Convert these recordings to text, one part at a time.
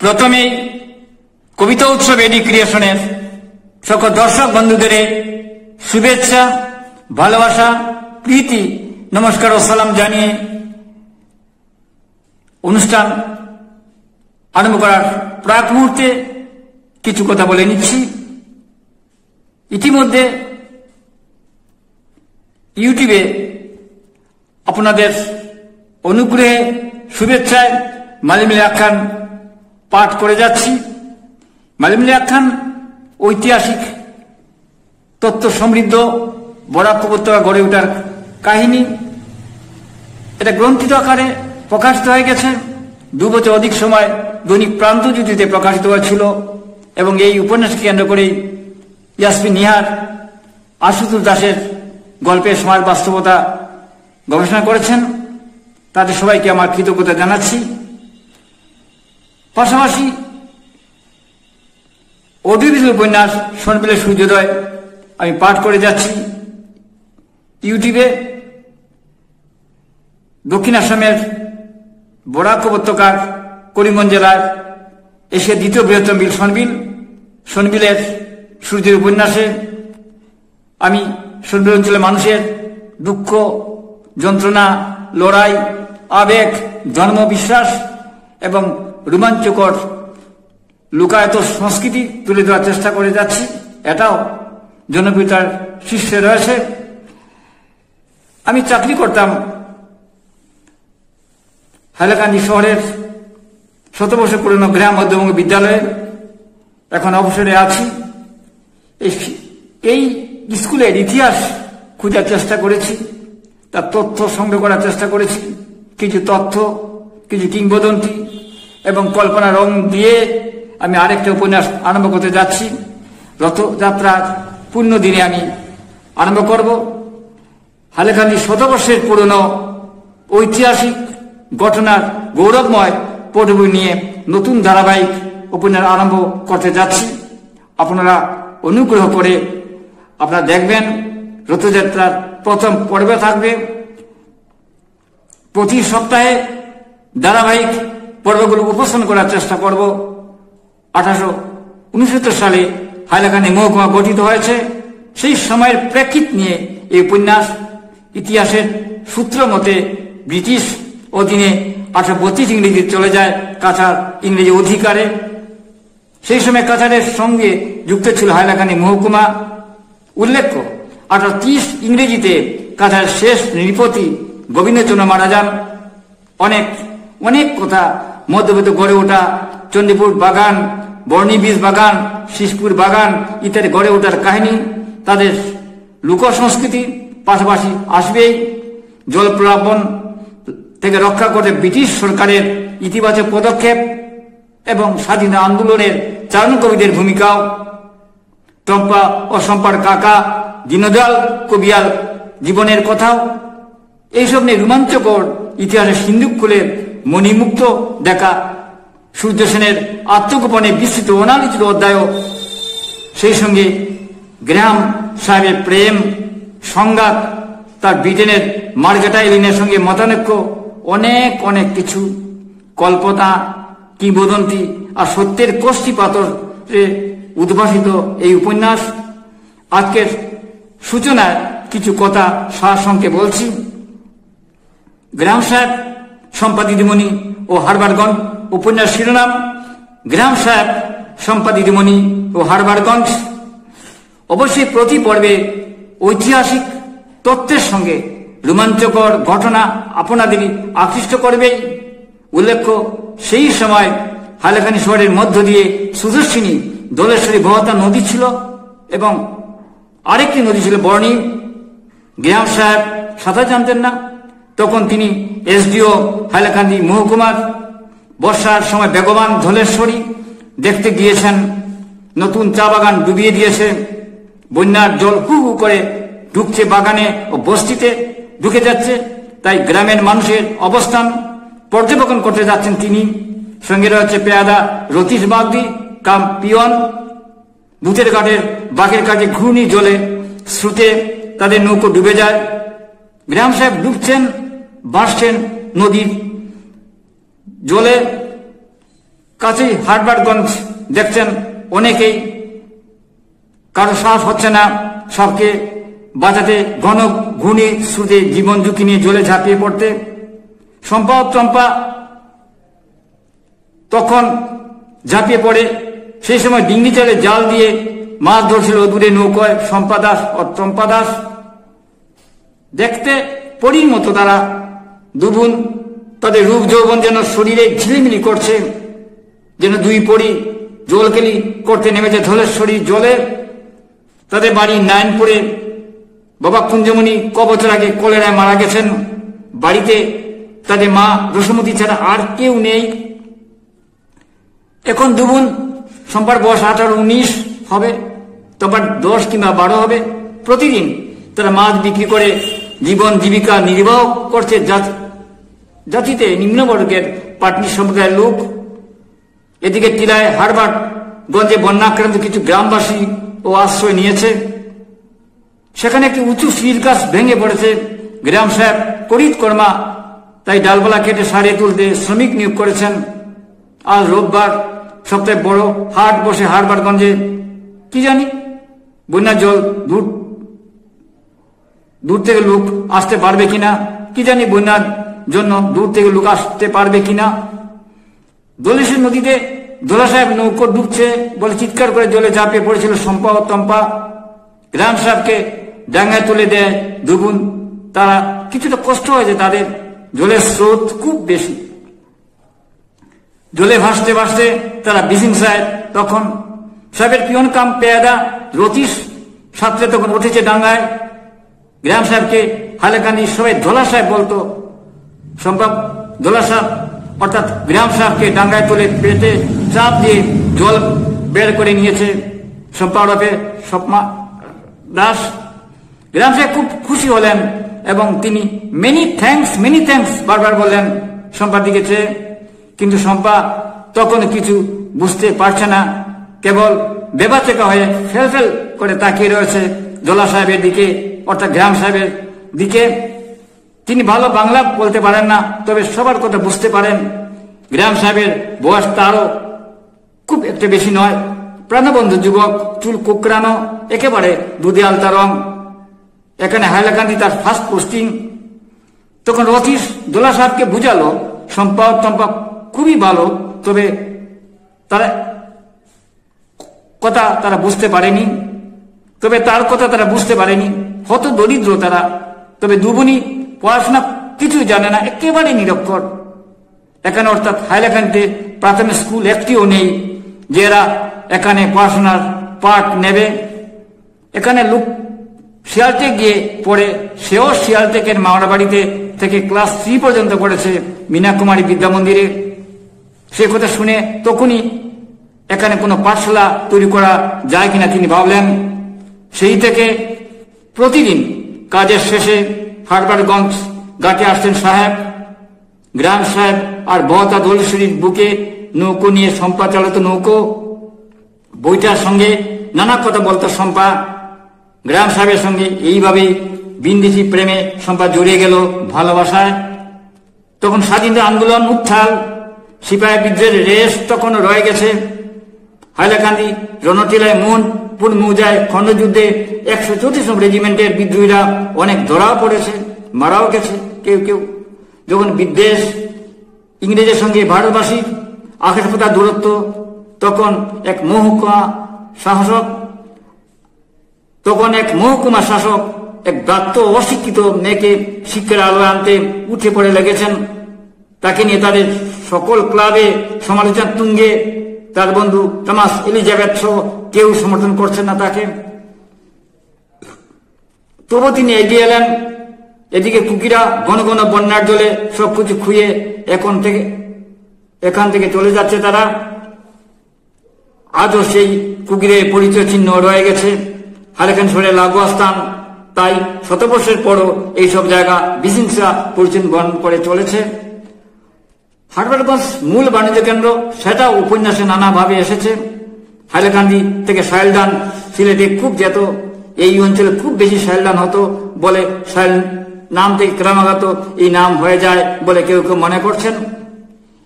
প্রথমেই কবিতা উৎসব এডি ক্রিয়েশনের সকল দর্শক বন্ধুদের শুভেচ্ছা, ভালোবাসা, প্রীতি, নমস্কার ও সালাম জানিয়ে অনুষ্ঠান আরম্ভ করার প্রাক মুহূর্তে কিছু কথা বলে নিচ্ছি। ইতিমধ্যে ইউটিউবে আপনাদের অনুগ্রহে শুভেচ্ছায় মালিমিলি আখ্যান পাঠ করে যাচ্ছি। মালিমিলি আখ্যান ঐতিহাসিক তথ্য সমৃদ্ধ বরাক উপত্যকা গড়ে ওঠার কাহিনী। এটা গ্রন্থিত আকারে প্রকাশিত হয়ে গেছে। 2 বছর অধিক সময় দৈনিক প্রান্তজ্যোতিতে প্রকাশিত হয়েছিল এবং এই উপন্যাসকে কেন্দ্র করেই ইয়াসমিন নিহার, আশুতোষ দাসের গল্পের সমাজ বাস্তবতা গবেষণা করেছেন। তাদের সবাইকে আমার কৃতজ্ঞতা জানাচ্ছি। পাশাপাশি অডিও উপন্যাস শোনবিলের সূর্যোদয় আমি পাঠ করে যাচ্ছি ইউটিউবে। দক্ষিণ আসামের বরাক উপত্যকার করিমগঞ্জ জেলার এশিয়ার দ্বিতীয় বৃহত্তম বিল শোনবিল। শোনবিলের সূর্যের উপন্যাসে আমি শোনবিল অঞ্চলের মানুষের দুঃখ, যন্ত্রণা, লড়াই, আবেগ, জন্ম, বিশ্বাস এবং রোমাঞ্চকর লুকায়িত সংস্কৃতি তুলে দেওয়ার চেষ্টা করে যাচ্ছি। এটাও জনপ্রিয়তার শীর্ষে রয়েছে। আমি চাকরি করতাম হাইলাকান্দি শহরের 100 বছর পুরনো গ্রাম মধ্যবঙ্গ বিদ্যালয়ে। এখন অবসরে আছি। এই স্কুলের ইতিহাস খোঁজার চেষ্টা করেছি, তার তথ্য সংগ্রহ করার চেষ্টা করেছি। কিছু তথ্য, কিছু কিংবদন্তি এবং কল্পনা রং দিয়ে আমি আরেকটা উপন্যাস আরম্ভ করতে যাচ্ছি। রথযাত্রার পূর্ণ দিনে আমি আরম্ভ করব। হাইলাকান্দি 100 বছরের পুরনো ঐতিহাসিক ঘটনার গৌরবময় পটভূমি নিয়ে নতুন ধারাবাহিক উপন্যাস আরম্ভ করতে যাচ্ছি। আপনারা অনুগ্রহ করে আপনারা দেখবেন। রথযাত্রার প্রথম পর্বে থাকবে। প্রতি সপ্তাহে ধারাবাহিক পর্বগুলো উপস্থাপন করার চেষ্টা করব। 1869 সালে হাইলাকান্দি মহকুমা গঠিত হয়েছে। সেই সময়ের প্রেক্ষিত নিয়ে এই উপন্যাস। ইতিহাসের সূত্র মতে ব্রিটিশ অধীনে 1832 ইংরেজি চলে যায় কাছাড় ইংরেজি অধিকারে। সেই সময় কাছাড়ের সঙ্গে যুক্ত ছিল হাইলাকান্দি মহকুমা। উল্লেখ্য, 1830 ইংরেজিতে কাছাড়ের শেষ নৃপতি গোবিন্দচন্দ্র মারা যান। অনেক কথা মধ্যবিত্ত গড়ে ওঠা চণ্ডীপুর বাগান, বর্ণী বীজ বাগান, শিশপুর বাগান ইত্যাদি গড়ে ওঠার কাহিনী, তাদের লোক সংস্কৃতি পাশাপাশি আসবেই। জলপ্লাবন থেকে রক্ষা করতে ব্রিটিশ সরকারের ইতিবাচক পদক্ষেপ এবং স্বাধীনতা আন্দোলনের চারণ কবিদের ভূমিকাও। টম্পা ও শম্পার কাকা দীনদয়াল কবিয়াল জীবনের কথাও। এইসব নিয়ে রোমাঞ্চকর ইতিহাসের সিন্ধুকুলের মণিমুক্ত দেখা সূর্য সেনের আত্মগোপনে বিস্তৃত অনালোচিত অধ্যায়ও। সেই সঙ্গে গ্রাহাম সাহেবের প্রেম সংঘাত, তার ব্রিটেনের মার্গারেট এলিনের সঙ্গে মতানৈক্য, অনেক কিছু কল্পনা, কিংবদন্তি আর সত্যের কষ্টি পাথরে উদ্ভাসিত এই উপন্যাস। আজকের সূচনায় কিছু কথা সারসংক্ষেপে বলছি। গ্রাহাম সাহেব, শম্পা দিদিমণি ও হারবারগঞ্জ। উপন্যাস শিরোনাম গ্রাহাম সাহেব, শম্পা দিদিমণি ও হারবারগঞ্জ। অবশ্যই প্রতি পর্বে ঐতিহাসিক তথ্যের সঙ্গে রোমাঞ্চকর ঘটনা আপনাদেরই আকৃষ্ট করবেই। উল্লেখ্য, সেই সময় হাইলাকান্দি শহরের মধ্য দিয়ে সুদর্শিনী দোলেশ্বরী বহতা নদী ছিল এবং আরেকটি নদী ছিল বর্ণী। গ্রাহাম সাহেব সাঁতার জানতেন না। তখন তিনি এসডিও হাইলাকান্দি মহকুমার। বর্ষার সময় বেগবান ধলেশ্বরী দেখতে গিয়েছেন। নতুন চা বাগান ডুবিয়ে দিয়েছে। বন্যার জল হু হু করে ঢুকছে বাগানে ও বস্তিতে, ঢুকে যাচ্ছে। তাই গ্রামের মানুষের অবস্থান পর্যবেক্ষণ করতে যাচ্ছেন তিনি। সঙ্গে রয়েছে পেয়াদা রতীশ বাগদি কাম পিয়ন। ভূতের ঘাটের বাঘের কাছে ঘূর্ণি জলে স্রোতে তাদের নৌকো ডুবে যায়। গ্রাহাম সাহেব ডুবছেন, ভাসছেন নদীর জলে। কাছেই হারবারগঞ্জ দেখছেন অনেকেই, কারো সাহস হচ্ছে না সবকে বাঁচাতে ঘন ঘূর্ণি স্রোতে জীবন ঝুঁকি নিয়ে জলে ঝাঁপিয়ে পড়তে। শম্পা ও চম্পা তখন ঝাঁপিয়ে পড়ে। সেই সময় ডিঙ্গি চালে জাল দিয়ে মাছ ধরছিল দূরে নৌকায় শম্পা দাস ও চম্পা দাস। দেখতে পরীর মতো তারা দুবোন, তাদের রূপ যৌবন যেন শরীরে ঝিলিমিলি করছে, যেন দুই পরী জলকেলি করতে নেমেছে ধলেশ্বরী জলে। তাদের বাড়ি নারায়ণপুরে। বাবা কুঞ্জমণি কবছর আগে কলেরায় মারা গেছেন। বাড়িতে তাদের মা রসমতী ছাড়া আর কেউ নেই। এখন দুবোন, শম্পার বয়স 18-19 হবে, তোমার 10 কিংবা 12 হবে। প্রতিদিন তারা মাছ বিক্রি করে জীবন জীবিকা নির্বাহ করছে। জাতিতে নিম্নবর্গের পাটনি সম্প্রদায়ের লোক। এদিকে টিলায় হারবারগঞ্জে বন্যাক্রান্ত কিছু গ্রামবাসী ও আশ্রয় নিয়েছে। সেখানে একটি উঁচু শির গাছ ভেঙে পড়েছে। গ্রাম সাহেব করিত কর্মা তাই ডালপালা কেটে সারিয়ে তুলতে শ্রমিক নিয়োগ করেছেন। আজ রোববার সপ্তাহে বড় হাট বসে হারবারগঞ্জে। কি জানি বন্যার জল দূর থেকে লোক আসতে পারবে কিনা, কি জানি বন্যার জন্য দূর থেকে লোক আসতে পারবে কিনা। দলেশ্বর নদীতে দোলা সাহেব নৌকো ডুবছে বলে চিৎকার করে জলে ঝাঁপিয়ে পড়েছিল শম্পা ও তম্পা। গ্রাম সাহেবকে ডাঙ্গায় তুলে দেয় দুবোন। তারা কিছুটা কষ্ট হয়েছে, তাদের জলের স্রোত খুব বেশি। জলে ভাসতে ভাসতে তারা বিসিং সাহেব, তখন সাহেবের পিয়ন কাম পেয়াদা রতিশ সাঁতরে তখন উঠেছে ডাঙ্গায়। গ্রাম সাহেবকে হালেকান্দি সবাই দোলা সাহেব বলতো। সম্ভব দোলা সাহেব অর্থাৎ গ্রাম সাহেবকে ডাঙ্গায় তুলে পেটে চাপ দিয়ে জল বের করে নিয়েছে শম্পা ওরফে স্বপ্না দাস। গ্রাম সাহেব খুব খুশি হলেন এবং তিনি মেনি থ্যাঙ্কস বারবার বললেন শম্পার দিকে চেয়ে। কিন্তু শম্পা তখন কিছু বুঝতে পারছে না, কেবল বেবাচেকা হয়ে ফেল করে তাকিয়ে রয়েছে দোলা সাহেবের দিকে, অর্থাৎ গ্রাম সাহেবের দিকে। তিনি ভালো বাংলা বলতে পারেন না, তবে সবার কথা বুঝতে পারেন। গ্রাম সাহেবের বয়স তারও খুব একটা বেশি নয়, প্রাণবন্ধু যুবক, চুল কোকড়ানো, একেবারে দুধে আলতা রং। এখানে হাইলাকান্দি তার ফার্স্ট পোস্টিং। তখন রথিস দোলা সাহেবকে বুঝালো শম্পা তম্পা খুবই ভালো, তবে তারা কথা তারা বুঝতে পারেনি, হত দরিদ্র তারা। তবে দুবোনই পড়াশোনা কিছুই জানে না, একেবারে নিরক্ষর। এখানে অর্থাৎ হাইলাকান্দিতে প্রাথমিক স্কুল একটিও নেই যে এরা এখানে পড়াশোনার পাঠ নেবে। এখানে লোক শিয়ালটে গিয়ে পড়ে, সেও শিয়ালটেকের মাওনা বাড়িতে থেকে ক্লাস 3 পর্যন্ত পড়েছে মীনা কুমারী বিদ্যা মন্দিরে। সে কথা শুনে তখনই এখানে কোনো পাঠশালা তৈরি করা যায় কিনা তিনি ভাবলেন। সেই থেকে প্রতিদিন কাজের শেষে হারবারগঞ্জ ঘাটে আসতেন সাহেব। গ্রাম সাহেব আর বহতা দোলেশ্বরীর বুকে নৌকো নিয়ে শম্পা চালাতো নৌকো। বইটার সঙ্গে নানা কথা বলতো শম্পা। গ্রাম সাহেবের সঙ্গে এইভাবেই বিন্দিসি প্রেমে শম্পা জড়িয়ে গেল ভালোবাসায়। তখন স্বাধীনতা আন্দোলন উত্থাল, সিপাহী বিদ্রোহের রেশ তখনও রয়ে গেছে। হাইলাকান্দি রণটিলায় মোহনপুর মৌজায় খণ্ডযুদ্ধে 134 রেজিমেন্টের বিদ্রোহীরা অনেক ধরাও পড়েছে, মারাও গেছে কেউ। যখন বিদ্বেষ ইংরেজের সঙ্গে ভারতবাসীর আকাশপথা দূরত্ব, তখন এক মহকুমা শাসক এক ব্রাত্য অশিক্ষিত মেয়েকে শিক্ষার আলো আনতে উঠে পড়ে লেগেছেন। তাকে নিয়ে তাদের সকল ক্লাবে সমালোচনা তুঙ্গে। তার বন্ধু টমাস এলিজাবেথ সহ কেউ সমর্থন করছেন না তাকে। তবু তিনি এগিয়ে এলেন। এদিকে কুকিরা ঘন ঘন বন্যার জলে সবকিছু খুঁয়ে এখান থেকে চলে যাচ্ছে তারা। আজও সেই কুকিরের পরিচয় চিহ্ন রয়ে গেছে হাইলাকান্দি শহরের লাগোয়া স্থান। তাই শতবর্ষের পরও এইসব জায়গা বিশৃঙ্খলা পরিচিতি বহন করে চলেছে। হারবারগঞ্জ মূল বাণিজ্য কেন্দ্র, সেটা উপন্যাসে নানাভাবে এসেছে। হাইলাকান্দি থেকে শাইলদান সিলেটে খুব যেত, এই অঞ্চলে খুব বেশি শাইলদান হতো বলে শাইল নাম থেকে ক্রমাগত এই নাম হয়ে যায় বলে কেউ মনে করছেন।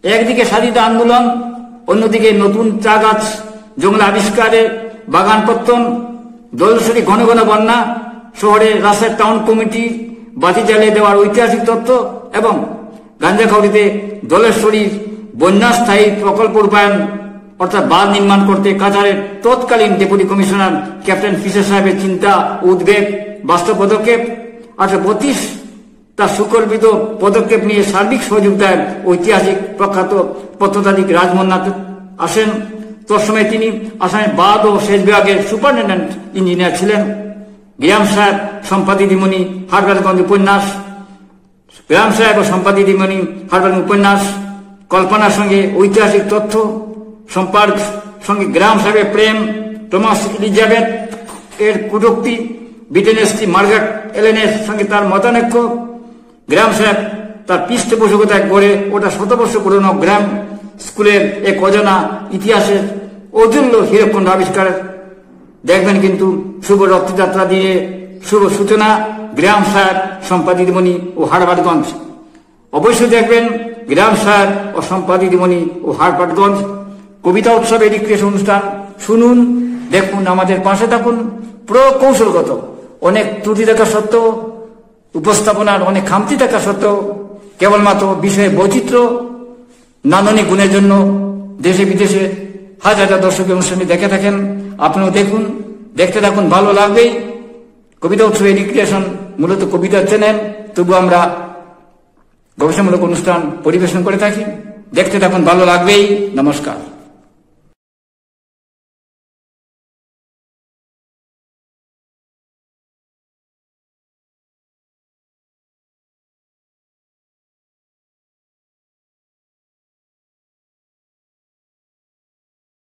একদিকে স্বাধীনতা আন্দোলন অন্যদিকে নতুন চা গাছ জঙ্গল আবিষ্কারে বাগান পত্তন, দোলসরি ঘন ঘন বন্যা, শহরে রাস্তার টাউন কমিটি বাতি জ্বালিয়ে দেওয়ার ঐতিহাসিক তথ্য এবং গাঞ্জাখাউড়িতে দোলেশ্বরীর বন্যাস্থায়ী প্রকল্প রূপায়ণ অর্থাৎ বাঁধ নির্মাণ করতে কাতারের তৎকালীন ডেপুটি কমিশনার ক্যাপ্টেন ফিশার সাহেবের চিন্তা, উদ্বেগ, বাস্তব পদক্ষেপ। 1832 তার সুকল্পিত পদক্ষেপ নিয়ে সার্বিক সহযোগিতায় ঐতিহাসিক প্রখ্যাত প্রত্নতাত্ত্বিক রাজমোহননাথ আসেন। তৎসময় তিনি আসামের বাঁধ ও সেচ বিভাগের সুপারিনটেন্ডেন্ট ইঞ্জিনিয়ার ছিলেন। গ্রাম সাহেব সম্পাদিদিমণি হারবাদগঞ্জ উপন্যাস, গ্রাম সাহেব ও সম্পাদিদিমণি হারবাদগঞ্জ উপন্যাস কল্পনার সঙ্গে ঐতিহাসিক তথ্য সম্পর্ক সঙ্গে গ্রাম সাহেবের প্রেম, টমাস এলিজাবেথ এর কটূক্তি, ব্রিটেনের স্ত্রী মার্গারেট এলেনের সঙ্গে তার মতানৈক্য, গ্রাম সাহেব তার পৃষ্ঠপোষকতায় গড়ে ওটা 100 বর্ষ পুরনো গ্রাম স্কুলের এক অজানা ইতিহাসের অতুল্য হীরকখণ্ড আবিষ্কার দেখবেন। কিন্তু শুভ রথযাত্রা দিয়ে শুভ সূচনা গ্রাম সাহেব সম্পাদিদিমণি ও হারবাদগঞ্জ। অবশ্যই দেখবেন গ্রাম সাহেব ও সম্পাদিদিমণি ও হারবাদগঞ্জ কবিতা উৎসবের রিক্রিয়েশন অনুষ্ঠান শুনুন, দেখুন, আমাদের পাশে থাকুন। প্রকৌশলগত অনেক ত্রুটি থাকা সত্ত্বেও, উপস্থাপনার অনেক খামতি থাকা সত্ত্বেও, কেবলমাত্র বিষয়ে বৈচিত্র্য, নান্দনিক গুণের জন্য দেশে বিদেশে হাজার হাজার দর্শক অনুষ্ঠানটি দেখে থাকেন। আপনিও দেখুন, দেখতে থাকুন, ভালো লাগবেই। কবিতা উৎসবের রিক্রিয়েশন মূলত কবিতার চ্যানেল, তবু আমরা গবেষণামূলক অনুষ্ঠান পরিবেশন করে থাকি। দেখতে থাকুন, ভালো লাগবেই। নমস্কার।